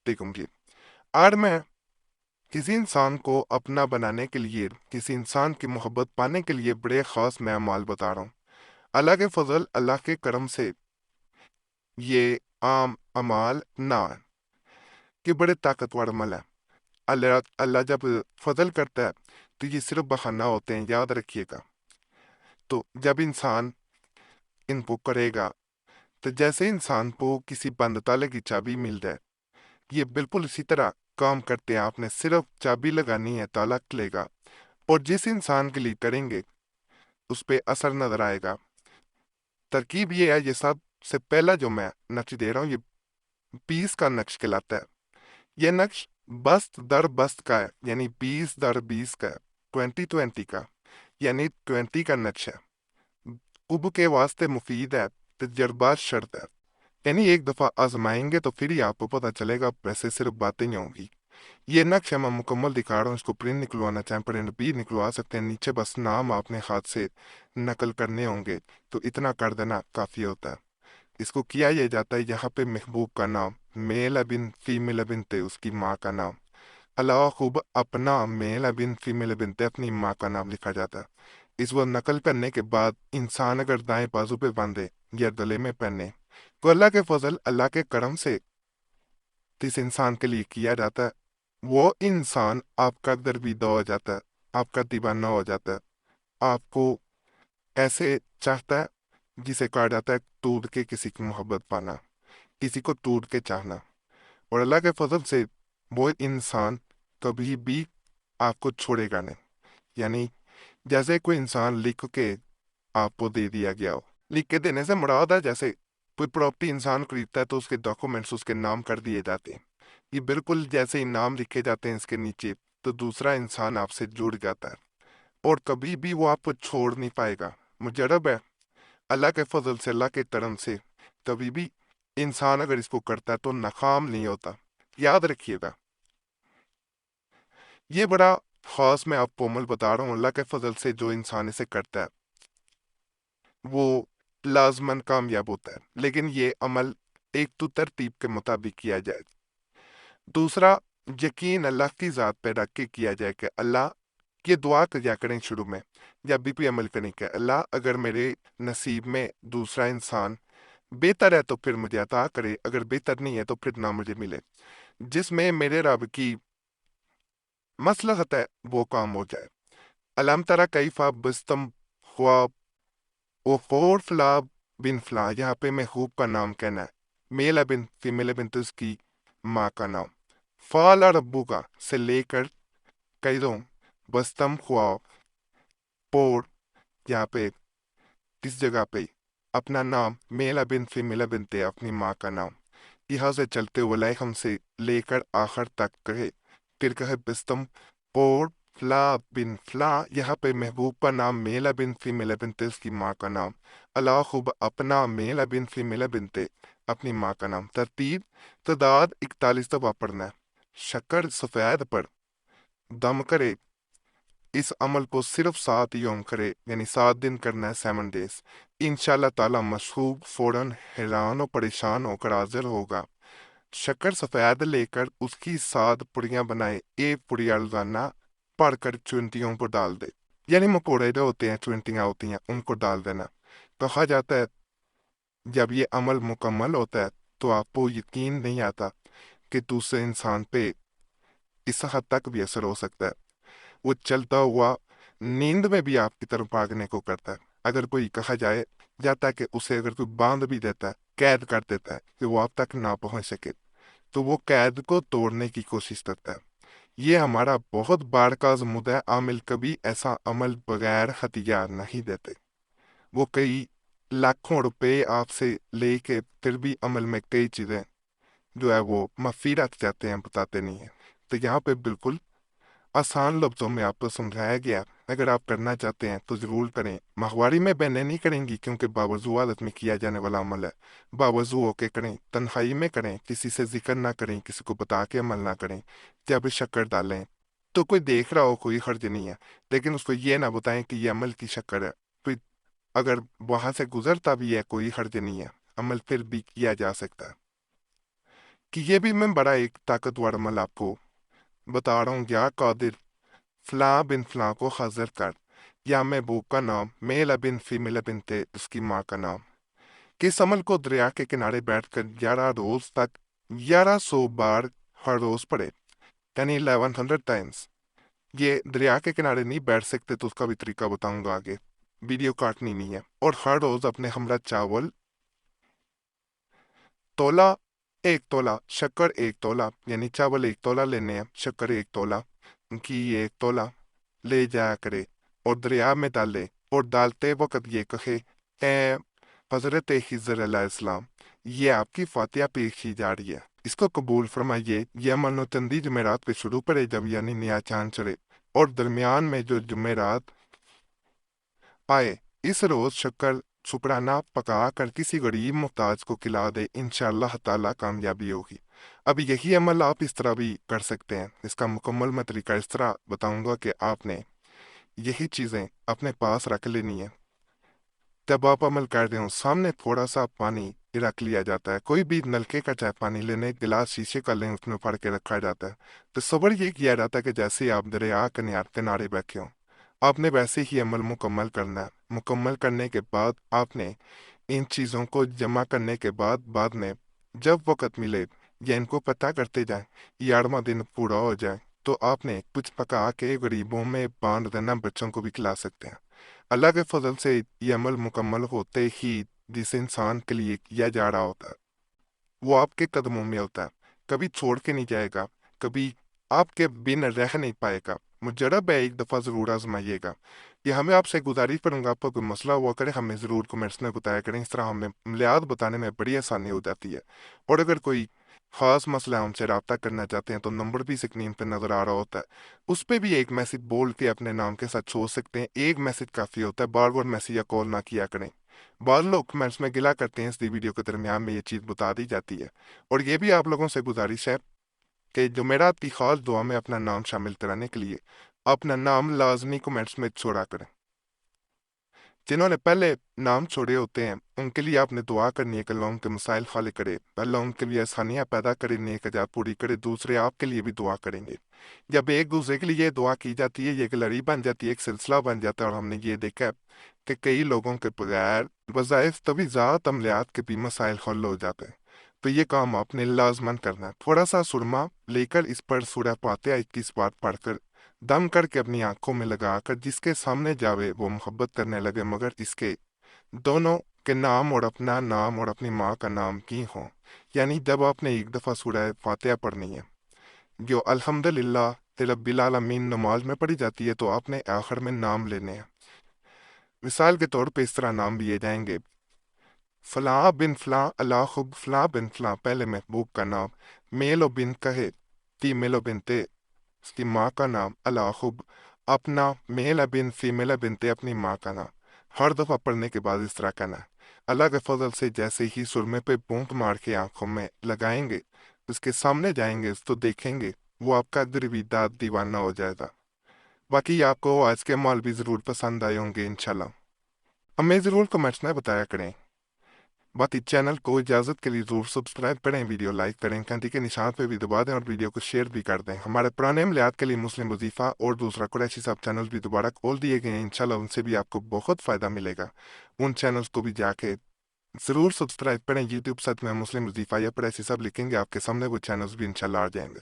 دیکھوں گی۔ اور میں کسی انسان کو اپنا بنانے کے لیے، کسی انسان کی محبت پانے کے لیے بڑے خاص میں اعمال بتا رہا ہوں۔ اللہ کے فضل، اللہ کے کرم سے یہ عام اعمال نہ ہیں کہ بڑے طاقتور عمل ہیں۔ اللہ جب فضل کرتا ہے تو یہ صرف بہانہ ہوتے ہیں، یاد رکھیے گا۔ تو جب انسان ان کو کرے گا تو جیسے انسان کو کسی بند تالے کی چابی مل جائے، یہ بالکل اسی طرح کام کرتے ہیں۔ آپ نے صرف چابی لگانی ہے، تالا کھلے گا، اور جس انسان کے لیے کریں گے اس پہ اثر نظر آئے گا۔ ترکیب یہ ہے، یہ سب سے پہلا جو میں نقش دے رہا ہوں، یہ 20 کا نقش کہلاتا ہے۔ یہ نقش بست در بست کا ہے، یعنی 20 در 20 کا ہے، 20 کا، یعنی 20 کا نقش ہے۔ قب کے واسطے مفید ہے، تجربات شرط ہے، یعنی ایک دفعہ آزمائیں گے تو پھر ہی آپ کو پتہ چلے گا، ویسے صرف باتیں ہی ہوں گی۔ یہ نقش ہے، میں مکمل دکھا رہا ہوں، اس کو پرنٹ نکلوانا چاہیں پرنٹ بھی نکلوا سکتے ہیں، نیچے بس نام آپ نے ہاتھ سے نقل کرنے ہوں گے، تو اتنا کر دینا کافی ہوتا ہے۔ اس کو کیا یہ جاتا ہے، یہاں پہ محبوب کا نام، میل ابن فیمیل ابن تے اس کی ماں کا نام، علاوہ خوب اپنا میل ابن فیمیل ابن تے اپنی ماں کا نام لکھا جاتا ہے۔ اس کو نقل کرنے کے بعد انسان اگر دائیں بازو پہ باندھے یا گلے میں پہنے تو اللہ کے فضل، اللہ کے کرم سے جس انسان کے لیے کیا جاتا ہے، وہ انسان آپ کا دربیدہ ہو جاتا ہے، آپ کا دیوانہ ہو جاتا ہے، آپ کو ایسے چاہتا ہے جسے کہا جاتا ہے ٹوٹ کے کسی کی محبت پانا، کسی کو ٹوٹ کے چاہنا۔ اور اللہ کے فضل سے وہ انسان کبھی بھی آپ کو چھوڑے گا نہیں، یعنی جیسے کوئی انسان لکھ کے آپ کو دے دیا گیا ہو۔ لکھ کے دینے سے مراد ہے جیسے کوئی پراپرٹی انسان خریدتا ہے تو اس کے ڈاکومنٹس اس کے نام کر دیے جاتے ہیں، یہ بالکل جیسے ہی نام لکھے جاتے ہیں اس کے نیچے تو دوسرا انسان آپ سے جڑ جاتا ہے، اور کبھی بھی وہ آپ کو چھوڑ نہیں پائے گا۔ مجرب ہے اللہ کے فضل سے، اللہ کے کرم سے، کبھی بھی انسان اگر اس کو کرتا ہے تو ناکام نہیں ہوتا، یاد رکھیے گا۔ یہ بڑا خاص میں آپ کو عمل بتا رہا ہوں، اللہ کے فضل سے جو انسان اسے کرتا ہے وہ لازماً کامیاب ہوتا ہے، لیکن یہ عمل ایک تو ترتیب کے مطابق کیا جائے۔ دوسرا، یقین اللہ کی ذات پہ رکھ کے کیا جائے کہ اللہ، یہ دعا کیا کریں شروع میں جب بھی عمل کریں کہ اللہ اگر میرے نصیب میں دوسرا انسان بہتر ہے تو پھر مجھے عطا کرے، اگر بہتر نہیں ہے تو پھر نہ مجھے ملے، جس میں میرے رب کی مصلحت ہے وہ کام ہو جائے۔ علم ترا کیفا بستم خواب او فور فلا بن فلا، یہاں پہ محبوب کا نام کہنا ہے، میل بن فیمیل بن تو اس کی ماں کا نام، فالا ربو کا سے لے کر قیدوں بستم خواب پور، یہاں پہ کس جگہ پہ اپنا نام میل بن فیمیل بن تے اپنی ماں کا نام، یہاں سے چلتے ہوئے ہم سے لے کر آخر تک کہے، پھر کہے بستم پور فلا بن فلا، یہاں پہ محبوب کا نام میل بن فیمیل بن تے اس کی ماں کا نام، اللہ خوب اپنا میل بن فیمیل بن تے اپنی ماں کا نام۔ ترتیب تعداد 41 دفعہ پڑھنا ہے۔ شکر سفید پر دم کرے، اس عمل کو صرف 7 یوم کرے، یعنی 7 دن کرنا ہے، 7 days۔ انشاءاللہ تعالیٰ مشہوب فوراً حیران و پریشان ہو کر حاضر ہوگا۔ شکر سفید لے کر اس کی 7 پڑیاں بنائے، ایک پڑیا روزانہ پڑھ کر چونٹیوں پر ڈال دے، یعنی مکوڑے جو ہوتے ہیں، چونٹیاں ہوتی ہیں، ان کو ڈال دینا۔ تو کہا جاتا ہے جب یہ عمل مکمل ہوتا ہے تو آپ کو یقین نہیں آتا کہ دوسرے انسان پہ اس حد تک بھی اثر ہو سکتا ہے۔ وہ چلتا ہوا نیند میں بھی آپ کی طرف بھاگنے کو کرتا ہے۔ اگر کوئی کہا جاتا ہے کہ اسے اگر کوئی باندھ بھی دیتا ہے، قید کر دیتا ہے کہ وہ آپ تک نہ پہنچ سکے، تو وہ قید کو توڑنے کی کوشش کرتا ہے۔ یہ ہمارا بہت بار کا عمود ہے، عامل کبھی ایسا عمل بغیر ہتھیار نہیں دیتے۔ وہ کئی لاکھوں روپے آپ سے لے کے پھر بھی عمل میں کئی چیزیں جو ہے وہ مخفی رکھ جاتے ہیں، بتاتے نہیں ہیں۔ تو یہاں پہ بالکل آسان لفظوں میں آپ کو سمجھایا گیا، اگر آپ کرنا چاہتے ہیں تو ضرور کریں۔ ماہواری میں بہنیں نہیں کریں گی کیونکہ باوضو حالت میں کیا جانے والا عمل ہے، باوضو ہو کے کریں، تنہائی میں کریں، کسی سے ذکر نہ کریں، کسی کو بتا کے عمل نہ کریں۔ جب شکر ڈالیں تو کوئی دیکھ رہا ہو کوئی حرج نہیں ہے، لیکن اس کو یہ نہ بتائیں کہ یہ عمل کی شکر ہے، کوئی اگر وہاں سے گزرتا بھی ہے کوئی حرج نہیں ہے، عمل پھر بھی کیا جا سکتا ہے۔ کہ یہ بھی میں بڑا ایک طاقتور عمل آپ کو بتا رہا ہوں، یا قادر فلاں بن فلاں کو حاضر کر، یا محبوب کا نام میل بن فیمیل بنتے اس کی ماں کا نام، کہ اس عمل کو دریا کے کنارے بیٹھ کر 11 روز تک 1100 بار ہر روز پڑھے، یعنی 1100 ٹائمس۔ یہ دریا کے کنارے نہیں بیٹھ سکتے تو اس کا بھی طریقہ بتاؤں گا آگے، ویڈیو کاٹنی نہیں ہے۔ اور ہر روز اپنے ہمراہ چاول تولا، 1 تولہ شکر، 1 تولہ یعنی چاول 1 تولہ لینے ہیں، شکر 1 تولہ کی 1 تولہ لے جایا کرے اور دریا میں ڈالے، اور ڈالتے وقت یہ کہے اے حضرت خضر علیہ السلام، یہ آپ کی فاتحہ پیش کی جا رہی ہے، اس کو قبول فرمائیے۔ یہ عمل نوچندی جمعرات پہ شروع پڑے جب یعنی نیا چاند چڑھے، اور درمیان میں جو جمعرات آئے اس روز شکر شکرانہ پکا کر کسی غریب محتاج کو کھلا دے، انشاءاللہ تعالیٰ کامیابی ہوگی۔ اب یہی عمل آپ اس طرح بھی کر سکتے ہیں، اس کا مکمل میں طریقہ اس طرح بتاؤں گا کہ آپ نے یہی چیزیں اپنے پاس رکھ لینی ہیں۔ جب آپ عمل کر رہے ہوں سامنے تھوڑا سا پانی رکھ لیا جاتا ہے، کوئی بھی نلکے کا چاہے پانی لینے، ایک گلاس شیشے کا لیں، اس میں پڑھ کے رکھا جاتا ہے، تو صبر یہ کیا جاتا ہے کہ جیسے آپ دریا کنارے بیٹھے ہوں آپ نے ویسے ہی عمل مکمل کرنا ہے۔ مکمل کرنے کے بعد آپ نے ان چیزوں کو جمع کرنے کے بعد میں جب وقت ملے یا ان کو پتہ کرتے جائیں، 11واں دن پورا ہو جائے تو آپ نے کچھ پکا کے غریبوں میں بانٹ دینا، بچوں کو بھی کھلا سکتے ہیں۔ اللہ کے فضل سے یہ عمل مکمل ہوتے ہی جس انسان کے لیے کیا جا رہا ہوتا ہے وہ آپ کے قدموں میں ہوتا ہے، کبھی چھوڑ کے نہیں جائے گا، کبھی آپ کے بن رہ نہیں پائے گا۔ مجرب ہے، ایک دفعہ ضرور آزمائیے گا۔ یہ ہمیں آپ سے گزارش کروں گا، آپ کو کوئی مسئلہ ہوا کرے ہمیں ضرور کمنٹس میں بتایا کریں، اس طرح ہمیں عملیات بتانے میں بڑی آسانی ہو جاتی ہے۔ اور اگر کوئی خاص مسئلہ ہم سے رابطہ کرنا چاہتے ہیں تو نمبر بھی اسکرین پہ نظر آ رہا ہوتا ہے، اس پہ بھی ایک میسج بول کے اپنے نام کے ساتھ چھوڑ سکتے ہیں، ایک میسج کافی ہوتا ہے، بار بار میسج یا کال نہ کیا کریں۔ بعض لوگ کمنٹس میں گلا کرتے ہیں، اس ویڈیو کے درمیان میں یہ چیز بتا دی جاتی ہے۔ اور یہ بھی آپ لوگوں سے گزارش ہے کہ جمعرات کی خاص دعا میں اپنا نام شامل کرانے کے لیے اپنا نام لازمی کمنٹس میں چھوڑا کریں۔ جنہوں نے پہلے نام چھوڑے ہوتے ہیں ان کے لیے آپ نے دعا کرنی ہے کہ اللہ ان کے مسائل حل کرے، اللہ ان کے لیے آسانیاں پیدا کرے، نیک حاجات پوری کرے، دوسرے آپ کے لیے بھی دعا کریں گے۔ جب ایک دوسرے کے لیے دعا کی جاتی ہے یہ ایک لڑی بن جاتی ہے، ایک سلسلہ بن جاتا ہے، اور ہم نے یہ دیکھا ہے کہ کئی لوگوں کے بغیر وظائف طویزات عملیات کے بھی مسائل حل ہو جاتے ہیں۔ تو یہ کام آپ نے لازمن کرنا ہے، تھوڑا سا سرما لے کر اس پر سورہ فاتحہ 21 بار پڑھ کر دم کر کے اپنی آنکھوں میں لگا کر جس کے سامنے جاوے وہ محبت کرنے لگے، مگر اس کے دونوں کے نام اور اپنا نام اور اپنی ماں کا نام کی ہوں۔ یعنی جب آپ نے ایک دفعہ سورہ فاتحہ پڑھنی ہے جو الحمدللہ رب العالمین نماز میں پڑھی جاتی ہے، تو آپ نے آخر میں نام لینے ہیں۔ مثال کے طور پہ اس طرح نام لیے جائیں گے، فلاں بن فلاں اللہ خب فلاں بن فلاں پہلے محبوب کا نام، میل و بن کہے فیمیل و بنتے اس کی ماں کا نام، اللہ خب اپنا میل بن فیمیل بنتے اپنی ماں کا نام۔ ہر دفعہ پڑھنے کے بعد اس طرح کہنا ہے۔ اللہ کے فضل سے جیسے ہی سرمے پہ بونک مار کے آنکھوں میں لگائیں گے، اس کے سامنے جائیں گے تو دیکھیں گے وہ آپ کا درویداد دیوانہ ہو جائے گا۔ باقی آپ کو آج کے مال بھی ضرور پسند آئے ہوں گے انشاءاللہ، ہمیں ضرور کمنٹس میں بتایا کریں۔ باقی چینل کو اجازت کے لیے ضرور سبسکرائب کریں، ویڈیو لائک کریں، گھنٹی کے نشان پہ بھی دبا دیں اور ویڈیو کو شیئر بھی کر دیں۔ ہمارے پرانے عملیات کے لیے مسلم وظیفہ اور دوسرا قریشی صاحب چینل بھی دوبارہ کھول دیے گئے ہیں، انشاءاللہ ان سے بھی آپ کو بہت فائدہ ملے گا، ان چینلز کو بھی جا کے ضرور سبسکرائب کریں۔ یوٹیوب ساتھ میں مسلم وظیفہ یا قریشی صاحب لکھیں گے آپ کے سامنے وہ چینلز بھی انشاءاللہ آ جائیں گے۔